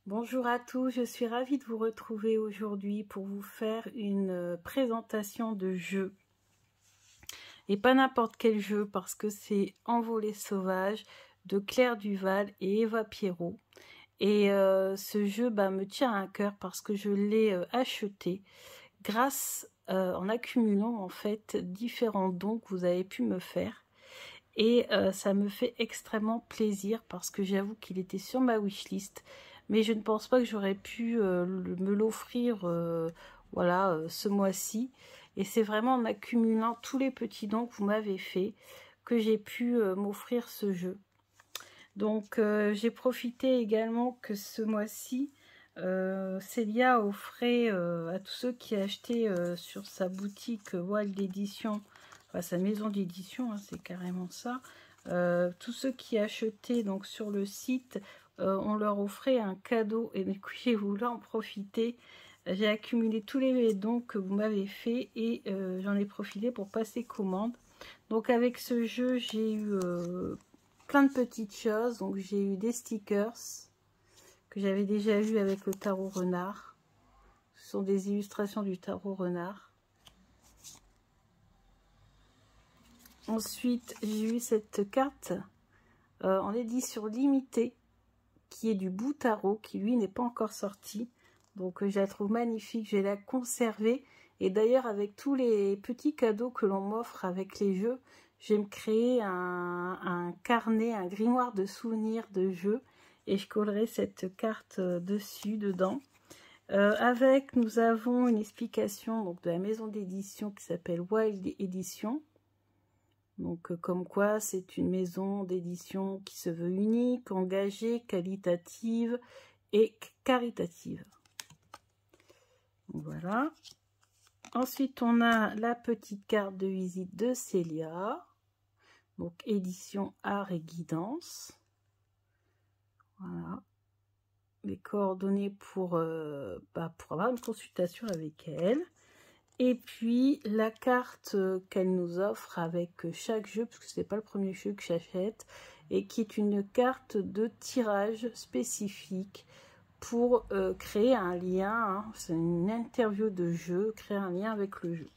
Bonjour à tous, je suis ravie de vous retrouver aujourd'hui pour vous faire une présentation de jeu. Et pas n'importe quel jeu parce que c'est Envolée sauvage de Claire Duval et Eva Pierrot. Et ce jeu me tient à cœur parce que je l'ai acheté grâce en accumulant en fait différents dons que vous avez pu me faire. Et ça me fait extrêmement plaisir parce que j'avoue qu'il était sur ma wishlist, mais je ne pense pas que j'aurais pu me l'offrir ce mois-ci. Et c'est vraiment en accumulant tous les petits dons que vous m'avez fait que j'ai pu m'offrir ce jeu. Donc j'ai profité également que ce mois-ci, Célia offrait à tous ceux qui achetaient sur sa boutique Wild Edition, enfin sa maison d'édition, hein, c'est carrément ça. Tous ceux qui achetaient donc sur le site, on leur offrait un cadeau et du coup j'ai voulu en profiter. J'ai accumulé tous les dons que vous m'avez fait et j'en ai profité pour passer commande. Donc avec ce jeu j'ai eu plein de petites choses. Donc j'ai eu des stickers que j'avais déjà vu avec le tarot renard. Ce sont des illustrations du tarot renard. Ensuite, j'ai eu cette carte en édition limitée qui est du bout tarot, qui lui n'est pas encore sorti. Donc je la trouve magnifique, je vais la conserver. Et d'ailleurs, avec tous les petits cadeaux que l'on m'offre avec les jeux, je vais me créer un carnet, un grimoire de souvenirs de jeux. Et je collerai cette carte dedans. Avec, nous avons une explication donc, de la maison d'édition qui s'appelle Wild Edition. Donc, comme quoi, c'est une maison d'édition qui se veut unique, engagée, qualitative et caritative. Voilà. Ensuite, on a la petite carte de visite de Célia. Donc, édition art et guidance. Voilà. Les coordonnées pour avoir une consultation avec elle. Et puis la carte qu'elle nous offre avec chaque jeu, parce que ce n'est pas le premier jeu que j'achète, et qui est une carte de tirage spécifique pour créer un lien, hein, c'est une interview de jeu, créer un lien avec le jeu.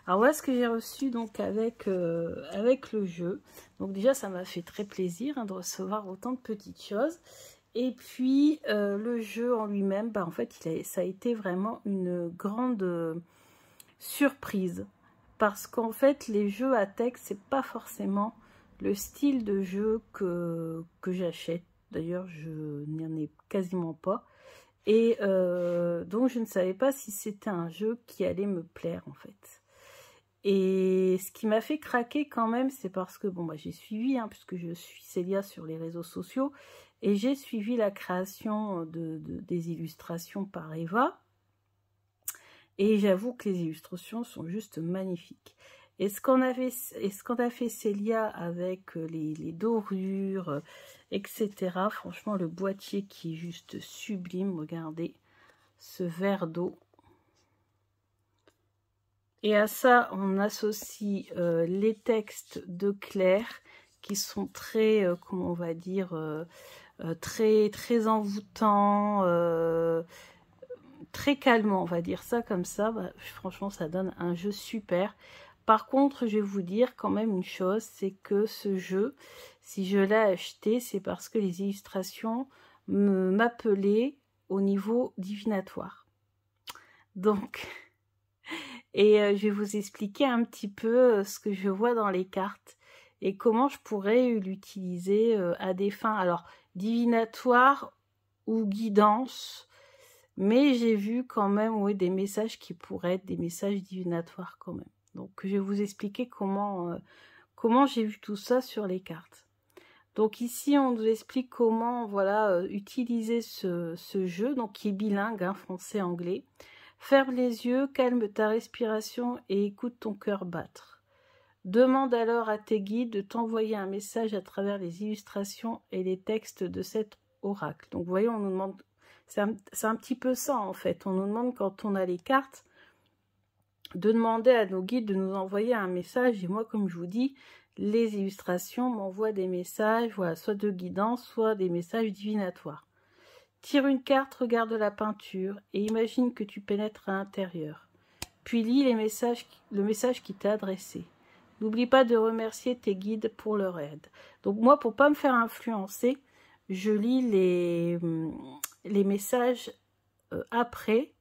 Alors voilà ce que j'ai reçu donc avec le jeu. Donc déjà ça m'a fait très plaisir de recevoir autant de petites choses. Et puis le jeu en lui-même, en fait ça a été vraiment une grande surprise, parce qu'en fait les jeux à texte c'est pas forcément le style de jeu que j'achète. D'ailleurs je n'en ai quasiment pas, et donc je ne savais pas si c'était un jeu qui allait me plaire en fait. Et ce qui m'a fait craquer quand même, c'est parce que j'ai suivi, puisque je suis Célia sur les réseaux sociaux, et j'ai suivi la création des illustrations par Eva. Et j'avoue que les illustrations sont juste magnifiques. Et ce qu'on a fait Célia avec les dorures, etc. Franchement, le boîtier qui est juste sublime. Regardez ce verre d'eau. Et à ça, on associe les textes de Claire qui sont très, comment on va dire, très envoûtants, très calmant, on va dire ça comme ça. Franchement, ça donne un jeu super. Par contre, je vais vous dire quand même une chose, c'est que ce jeu, si je l'ai acheté, c'est parce que les illustrations m'appelaient au niveau divinatoire. Donc, et je vais vous expliquer un petit peu ce que je vois dans les cartes et comment je pourrais l'utiliser à des fins, alors, divinatoires ou guidance. Mais j'ai vu quand même des messages qui pourraient être des messages divinatoires quand même. Donc je vais vous expliquer comment j'ai vu tout ça sur les cartes. Donc ici on nous explique comment utiliser ce jeu, donc qui est bilingue, français-anglais. Ferme les yeux, calme ta respiration et écoute ton cœur battre. Demande alors à tes guides de t'envoyer un message à travers les illustrations et les textes de cet oracle. Donc vous voyez, on nous demande... C'est un petit peu ça en fait. On nous demande quand on a les cartes de demander à nos guides de nous envoyer un message. Et moi, comme je vous dis, les illustrations m'envoient des messages, soit de guidance, soit des messages divinatoires. Tire une carte, regarde la peinture et imagine que tu pénètres à l'intérieur. Puis lis le message qui t'a adressé. N'oublie pas de remercier tes guides pour leur aide. Donc moi, pour pas me faire influencer, je lis les messages après.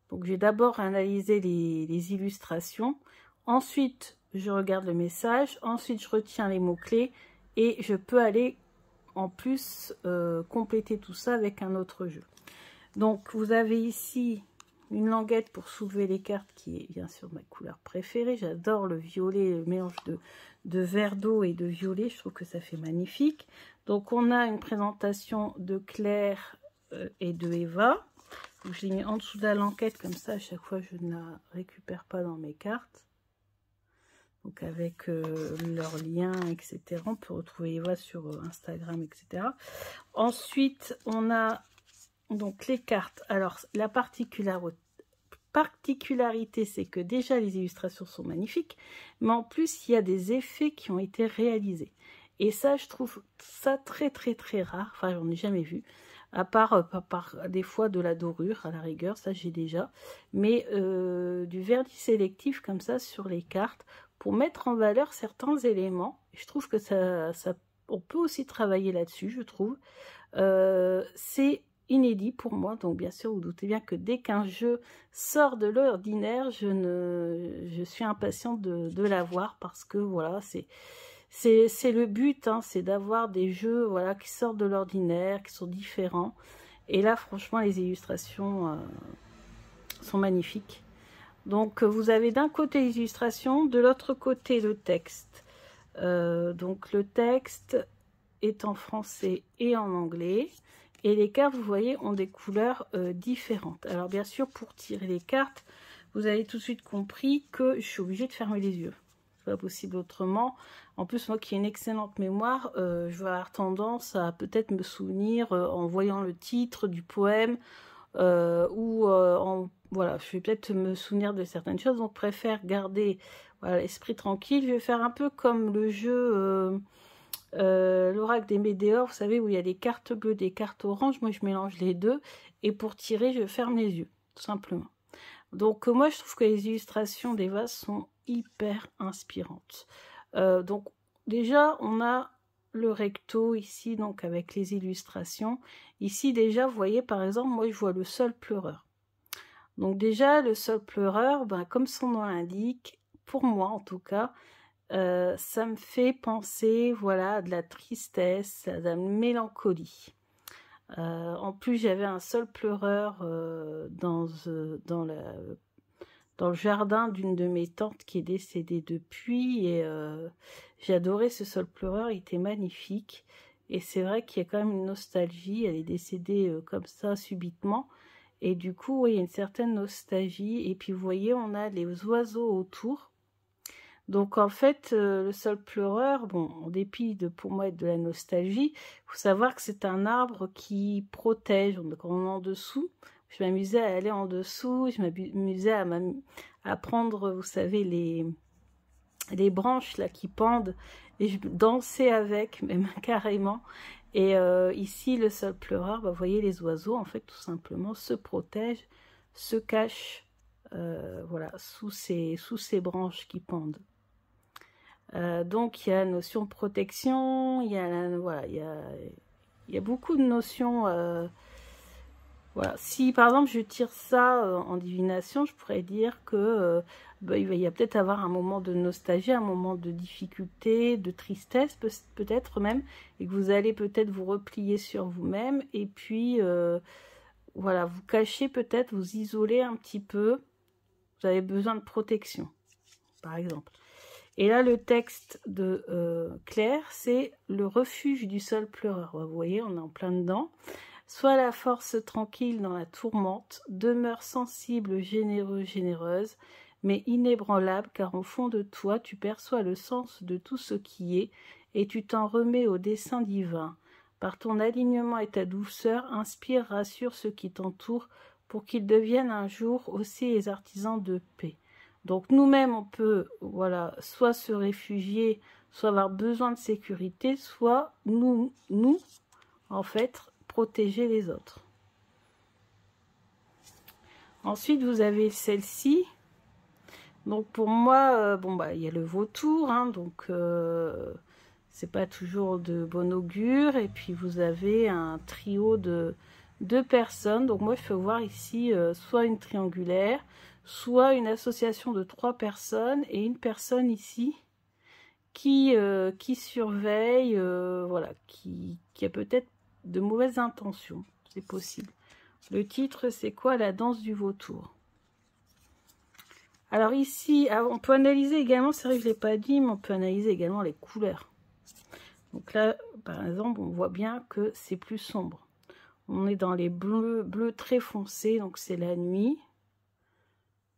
Donc j'ai d'abord analysé les illustrations. Ensuite, je regarde le message. Ensuite, je retiens les mots-clés. Et je peux aller en plus compléter tout ça avec un autre jeu. Donc vous avez ici une languette pour soulever les cartes qui est bien sûr ma couleur préférée. J'adore le violet, le mélange de vert d'eau et de violet. Je trouve que ça fait magnifique. Donc on a une présentation de Claire et de Eva. Donc, je les mets en dessous de la languette comme ça. À chaque fois je ne la récupère pas dans mes cartes. Donc avec leurs liens, etc. On peut retrouver Eva sur Instagram, etc. Ensuite, on a donc les cartes. Alors, la particularité, c'est que déjà les illustrations sont magnifiques, mais en plus, il y a des effets qui ont été réalisés. Et ça, je trouve ça très, très, très rare. Enfin, j'en ai jamais vu. À part des fois de la dorure, à la rigueur, ça j'ai déjà. Mais du vernis sélectif comme ça sur les cartes, pour mettre en valeur certains éléments. Je trouve que on peut aussi travailler là-dessus, je trouve. C'est inédit pour moi, donc bien sûr, vous doutez bien que dès qu'un jeu sort de l'ordinaire, je suis impatiente de l'avoir parce que voilà, c'est le but, hein, c'est d'avoir des jeux voilà, qui sortent de l'ordinaire, qui sont différents. Et là, franchement, les illustrations sont magnifiques. Donc, vous avez d'un côté les illustrations, de l'autre côté le texte. Donc, le texte est en français et en anglais. Et les cartes, vous voyez, ont des couleurs différentes. Alors, bien sûr, pour tirer les cartes, vous avez tout de suite compris que je suis obligée de fermer les yeux. C'est pas possible autrement. En plus, moi qui ai une excellente mémoire, je vais avoir tendance à peut-être me souvenir en voyant le titre du poème voilà, je vais peut-être me souvenir de certaines choses, donc préfère garder voilà, l'esprit tranquille. Je vais faire un peu comme le jeu l'oracle des Médéors, vous savez, où il y a des cartes bleues, des cartes oranges. Moi, je mélange les deux, et pour tirer, je ferme les yeux, tout simplement. Donc, moi, je trouve que les illustrations des vases sont hyper inspirantes. Donc, déjà, on a le recto ici, donc avec les illustrations. Ici, déjà, vous voyez, par exemple, moi, je vois le sol pleureur. Donc déjà, le sol pleureur, ben, comme son nom l'indique, pour moi en tout cas, ça me fait penser voilà, à de la tristesse, à de la mélancolie. En plus, j'avais un sol pleureur dans le jardin d'une de mes tantes qui est décédée depuis. Et j'ai adoré ce sol pleureur, il était magnifique. Et c'est vrai qu'il y a quand même une nostalgie, elle est décédée comme ça subitement. Et du coup, oui, il y a une certaine nostalgie. Et puis, vous voyez, on a les oiseaux autour. Donc, en fait, le sol pleureur, bon, en dépit de, pour moi, être de la nostalgie, il faut savoir que c'est un arbre qui protège. Donc, on est en dessous. Je m'amusais à aller en dessous. Je m'amusais à prendre, vous savez, les branches là qui pendent. Et je dansais avec, même carrément. Et ici, le sol pleureur, bah, vous voyez, les oiseaux, en fait, tout simplement, se protègent, se cachent, voilà, sous ces branches qui pendent. Donc, il y a la notion de protection, il y a, voilà, il y a beaucoup de notions. Voilà. Si, par exemple, je tire ça en divination, je pourrais dire que bah, il va y a peut-être avoir un moment de nostalgie, un moment de difficulté, de tristesse peut-être même, et que vous allez peut-être vous replier sur vous-même, et puis voilà, vous cacher peut-être, vous isoler un petit peu, vous avez besoin de protection, par exemple. Et là, le texte de Claire, c'est le refuge du sol pleureur. Vous voyez, on est en plein dedans. Sois la force tranquille dans la tourmente, demeure sensible, généreux, généreuse, mais inébranlable, car au fond de toi, tu perçois le sens de tout ce qui est, et tu t'en remets au dessein divin. Par ton alignement et ta douceur, inspire, rassure ceux qui t'entourent, pour qu'ils deviennent un jour aussi les artisans de paix. Donc nous-mêmes, on peut, voilà, soit se réfugier, soit avoir besoin de sécurité, soit nous en fait, protéger les autres. Ensuite, vous avez celle-ci. Donc pour moi, bon bah il y a le vautour, hein, donc c'est pas toujours de bon augure. Et puis vous avez un trio de 2 personnes. Donc moi je peux voir ici soit une triangulaire, soit une association de 3 personnes et une personne ici qui surveille, voilà, qui a peut-être de mauvaises intentions, c'est possible. Le titre c'est quoi? La danse du vautour. Alors ici, on peut analyser également, c'est vrai que je ne l'ai pas dit, mais on peut analyser également les couleurs. Donc là, par exemple, on voit bien que c'est plus sombre. On est dans les bleus très foncés, donc c'est la nuit.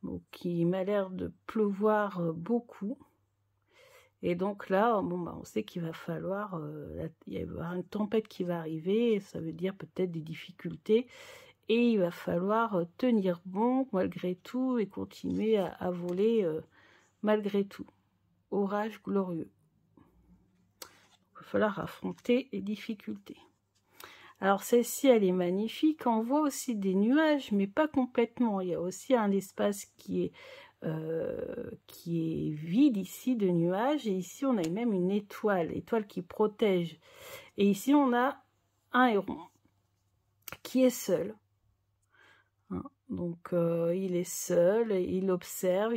Donc il m'a l'air de pleuvoir beaucoup. Et donc là, bon, bah, on sait qu'il va falloir, il va y avoir une tempête qui va arriver, ça veut dire peut-être des difficultés. Et il va falloir tenir bon malgré tout et continuer à voler malgré tout. Orage glorieux. Il va falloir affronter les difficultés. Alors celle-ci, elle est magnifique. On voit aussi des nuages, mais pas complètement. Il y a aussi un espace qui est vide ici de nuages. Et ici, on a même une étoile qui protège. Et ici, on a un héron qui est seul. Donc il est seul, il observe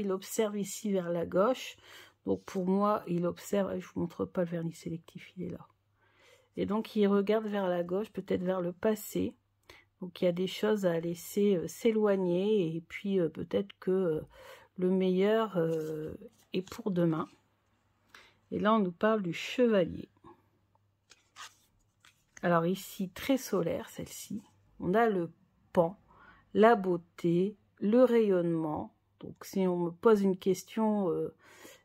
ici vers la gauche. Donc pour moi, il observe, je vous montre pas le vernis sélectif, il est là. Et donc il regarde vers la gauche, peut-être vers le passé. Donc il y a des choses à laisser s'éloigner et puis peut-être que le meilleur est pour demain. Et là on nous parle du chevalier. Alors ici, très solaire celle-ci, on a le pan. La beauté, le rayonnement. Donc si on me pose une question,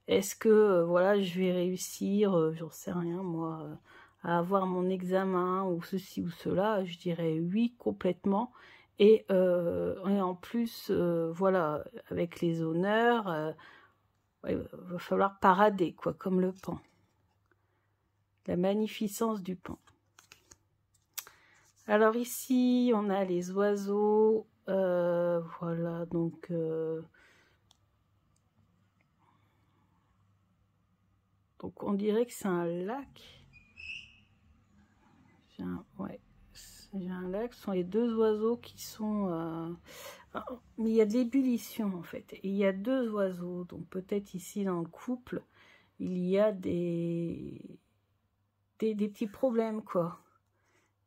est-ce que voilà, je vais réussir, j'en sais rien moi, à avoir mon examen ou ceci ou cela, je dirais oui complètement. Et en plus, voilà, avec les honneurs, il va falloir parader, quoi, comme le pan. La magnificence du pan. Alors ici, on a les oiseaux. Voilà, donc on dirait que c'est un lac. Ouais, j'ai un lac. Ce sont les 2 oiseaux qui sont... mais il y a de l'ébullition en fait. Et il y a 2 oiseaux. Donc peut-être ici dans le couple, il y a des petits problèmes, quoi.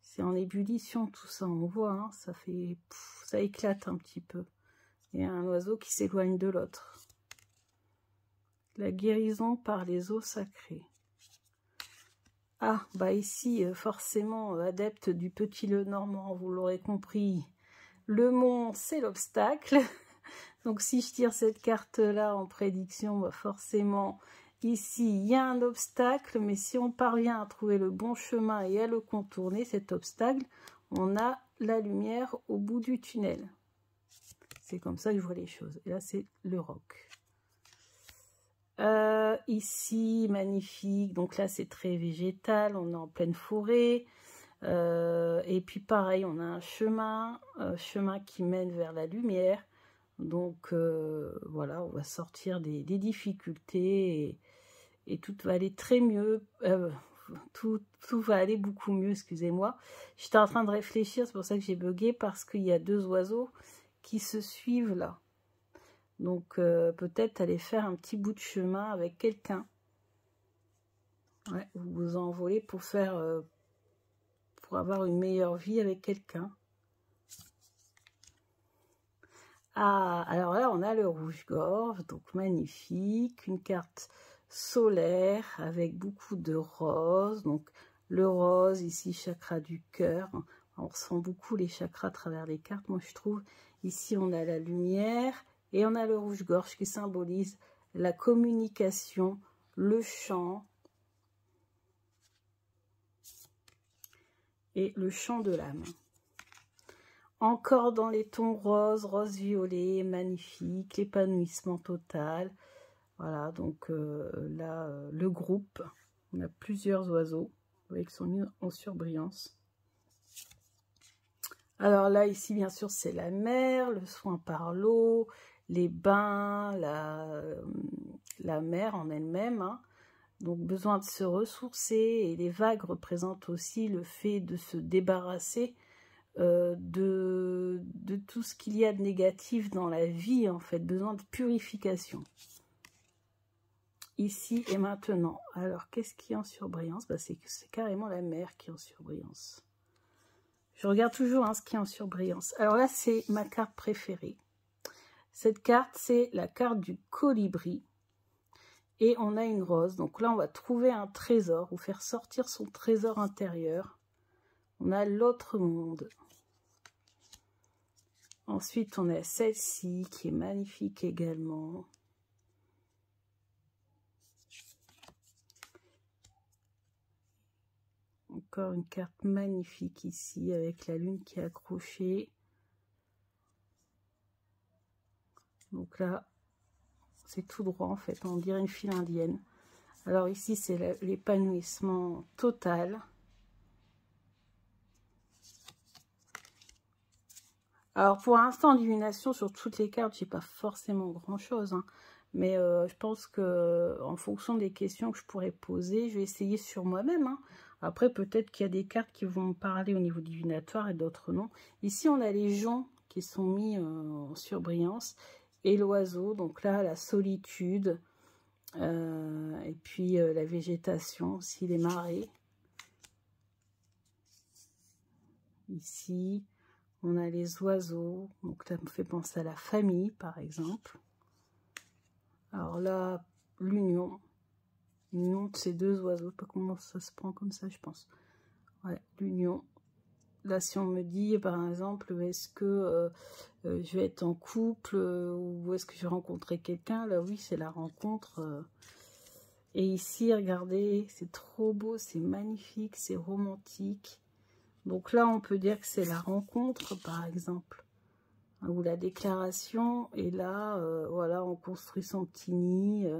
C'est en ébullition tout ça, on voit, hein, ça fait... ça éclate un petit peu. Il y a un oiseau qui s'éloigne de l'autre. La guérison par les eaux sacrées. Ah, bah ici, forcément, adepte du petit Lenormand, vous l'aurez compris, le mont, c'est l'obstacle. Donc si je tire cette carte-là en prédiction, bah forcément, ici, il y a un obstacle, mais si on parvient à trouver le bon chemin et à le contourner, cet obstacle, on a la lumière au bout du tunnel. C'est comme ça que je vois les choses. Et là, c'est le roc. Ici, magnifique. Donc là, c'est très végétal. On est en pleine forêt. Et puis, pareil, on a un chemin qui mène vers la lumière. Donc, voilà, on va sortir des difficultés et tout va aller très mieux. Tout va aller beaucoup mieux, excusez-moi. J'étais en train de réfléchir, c'est pour ça que j'ai bugué, parce qu'il y a 2 oiseaux qui se suivent là. Donc peut-être aller faire un petit bout de chemin avec quelqu'un. Ouais, vous vous envolez pour faire pour avoir une meilleure vie avec quelqu'un. Ah, alors là on a le rouge-gorge, donc magnifique, une carte solaire avec beaucoup de rose. Donc le rose ici, chakra du cœur. On ressent beaucoup les chakras à travers les cartes, moi je trouve. Ici on a la lumière. Et on a le rouge-gorge qui symbolise la communication, le chant et le chant de l'âme. Encore dans les tons rose, rose-violet, magnifique, l'épanouissement total. Voilà, donc là, le groupe, on a plusieurs oiseaux, vous voyez qu'ils sont mis en surbrillance. Alors là, ici, bien sûr, c'est la mer, le soin par l'eau, les bains, la mer en elle-même, hein. Donc, besoin de se ressourcer, et les vagues représentent aussi le fait de se débarrasser de tout ce qu'il y a de négatif dans la vie, en fait, besoin de purification. Ici et maintenant. Alors, qu'est-ce qui est en surbrillance? Bah, c'est carrément la mer qui est en surbrillance. Je regarde toujours hein, ce qui est en surbrillance. Alors là, c'est ma carte préférée. Cette carte, c'est la carte du colibri. Et on a une rose. Donc là, on va trouver un trésor ou faire sortir son trésor intérieur. On a l'autre monde. Ensuite, on a celle-ci qui est magnifique également. Encore une carte magnifique ici avec la lune qui est accrochée. Donc là, c'est tout droit en fait, on dirait une file indienne. Alors ici, c'est l'épanouissement total. Alors pour l'instant, en divination, sur toutes les cartes, j'ai pas forcément grand-chose. Hein, mais je pense que en fonction des questions que je pourrais poser, je vais essayer sur moi-même. Hein. Après, peut-être qu'il y a des cartes qui vont me parler au niveau divinatoire et d'autres non. Ici, on a les joncs qui sont mis en surbrillance. Et l'oiseau, donc là, la solitude. Et puis la végétation, aussi les marées. Ici, on a les oiseaux. Donc ça me fait penser à la famille, par exemple. Alors là, l'union. L'union de ces deux oiseaux. Je sais pas comment ça se prend comme ça, je pense. Ouais, l'union. Là, si on me dit, par exemple, est-ce que je vais être en couple ou est-ce que je vais rencontrer quelqu'un? Là, oui, c'est la rencontre. Et ici, regardez, c'est trop beau, c'est magnifique, c'est romantique. Donc là, on peut dire que c'est la rencontre, par exemple, ou la déclaration. Et là, voilà, on construit son petit nid.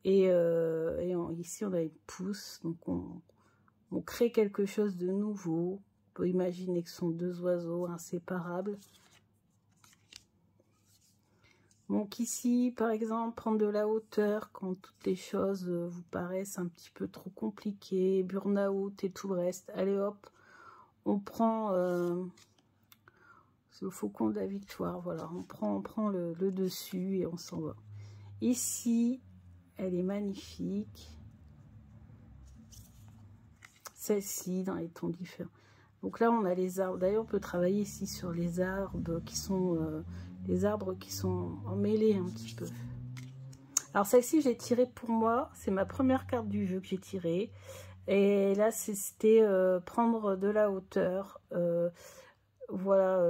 Ici, on a une pousse. Donc, on crée quelque chose de nouveau. On peut imaginer que ce sont deux oiseaux inséparables. Donc ici, par exemple, prendre de la hauteur quand toutes les choses vous paraissent un petit peu trop compliquées, burn-out et tout le reste. Allez hop, on prend le faucon de la victoire, voilà, on prend le dessus et on s'en va. Ici, elle est magnifique. Celle-ci, dans les tons différents. Donc là, on a les arbres. D'ailleurs, on peut travailler ici sur les arbres qui sont... emmêlés un petit peu. Alors celle-ci, j'ai tiré pour moi. C'est ma première carte du jeu que j'ai tirée. Et là, c'était prendre de la hauteur. Voilà.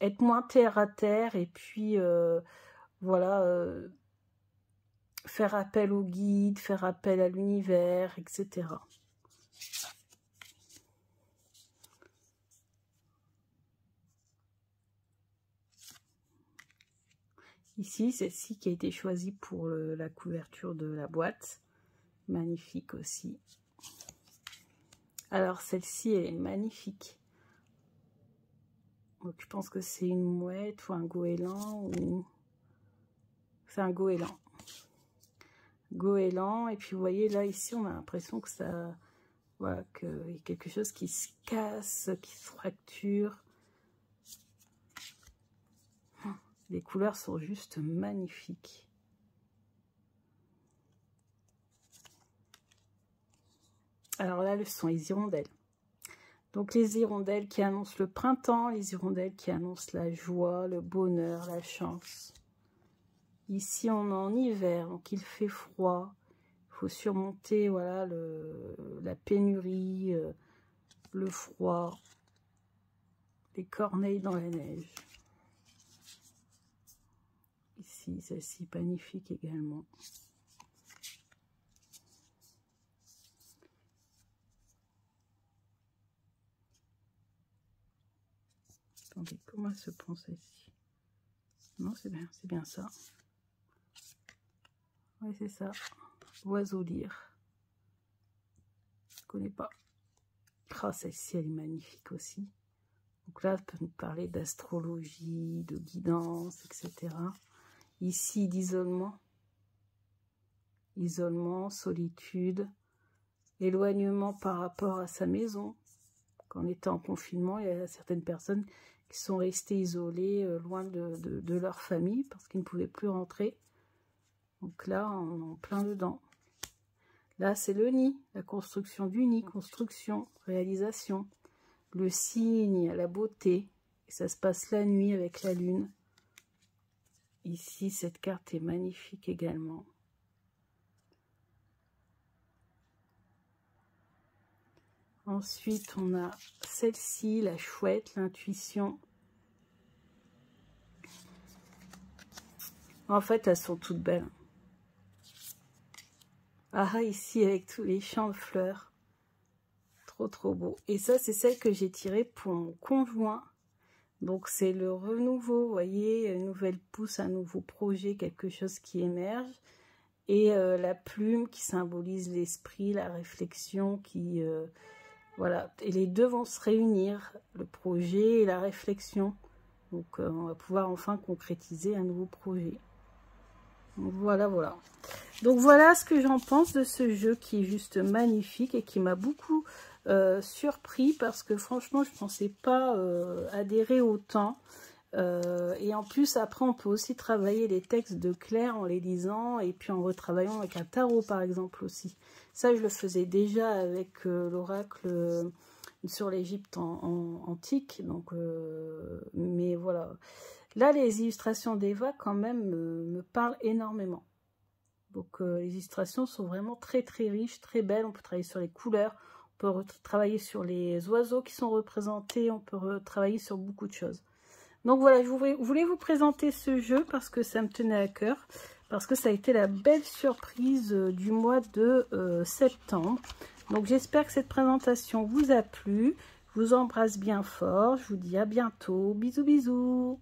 Être moins terre à terre. Et puis, voilà. Faire appel au guide, faire appel à l'univers, etc. Ici, celle-ci qui a été choisie pour la couverture de la boîte. Magnifique aussi. Alors, celle-ci, elle est magnifique. Donc, je pense que c'est une mouette ou un goéland. Ou... c'est un goéland. Goéland. Et puis, vous voyez, là, ici, on a l'impression que ça... voilà, qu'il y a quelque chose qui se casse, qui se fracture. Les couleurs sont juste magnifiques. Alors là, ce sont les hirondelles. Donc les hirondelles qui annoncent le printemps, les hirondelles qui annoncent la joie, le bonheur, la chance. Ici, on est en hiver, donc il fait froid. Il faut surmonter voilà, la pénurie, le froid, les corneilles dans la neige. Ici, celle-ci, magnifique également. Attendez, comment elle se prend celle-ci? Non, c'est bien ça. Oui, c'est ça. Oiseau lyre. Je ne connais pas. Oh, celle-ci, elle est magnifique aussi. Donc là, ça peut nous parler d'astrologie, de guidance, etc. Ici, d'isolement. Isolement, solitude, éloignement par rapport à sa maison. Quand on était en confinement, il y a certaines personnes qui sont restées isolées, loin de leur famille, parce qu'ils ne pouvaient plus rentrer. Donc là, on est en plein dedans. Là, c'est le nid, la construction du nid, construction, réalisation. Le cygne, la beauté. Et ça se passe la nuit avec la lune. Ici, cette carte est magnifique également. Ensuite, on a celle-ci, la chouette, l'intuition. En fait, elles sont toutes belles. Ah, ici, avec tous les champs de fleurs. Trop, trop beau. Et ça, c'est celle que j'ai tirée pour mon conjoint. Donc, c'est le renouveau, vous voyez, une nouvelle pousse, un nouveau projet, quelque chose qui émerge. Et la plume qui symbolise l'esprit, la réflexion, qui... voilà, et les deux vont se réunir, le projet et la réflexion. Donc, on va pouvoir enfin concrétiser un nouveau projet. Donc, voilà, voilà. Donc, voilà ce que j'en pense de ce jeu qui est juste magnifique et qui m'a beaucoup surpris parce que franchement, je ne pensais pas adhérer autant. Et en plus, après, on peut aussi travailler les textes de Claire en les lisant et puis en retravaillant avec un tarot, par exemple, aussi. Ça, je le faisais déjà avec l'oracle sur l'Égypte antique. Donc, mais voilà. Là, les illustrations d'Eva, quand même, me parlent énormément. Donc, les illustrations sont vraiment très, très riches, très belles. On peut travailler sur les couleurs, on peut travailler sur les oiseaux qui sont représentés, on peut travailler sur beaucoup de choses. Donc voilà, je voulais vous présenter ce jeu parce que ça me tenait à cœur, parce que ça a été la belle surprise du mois de septembre. Donc j'espère que cette présentation vous a plu. Je vous embrasse bien fort, je vous dis à bientôt. Bisous, bisous.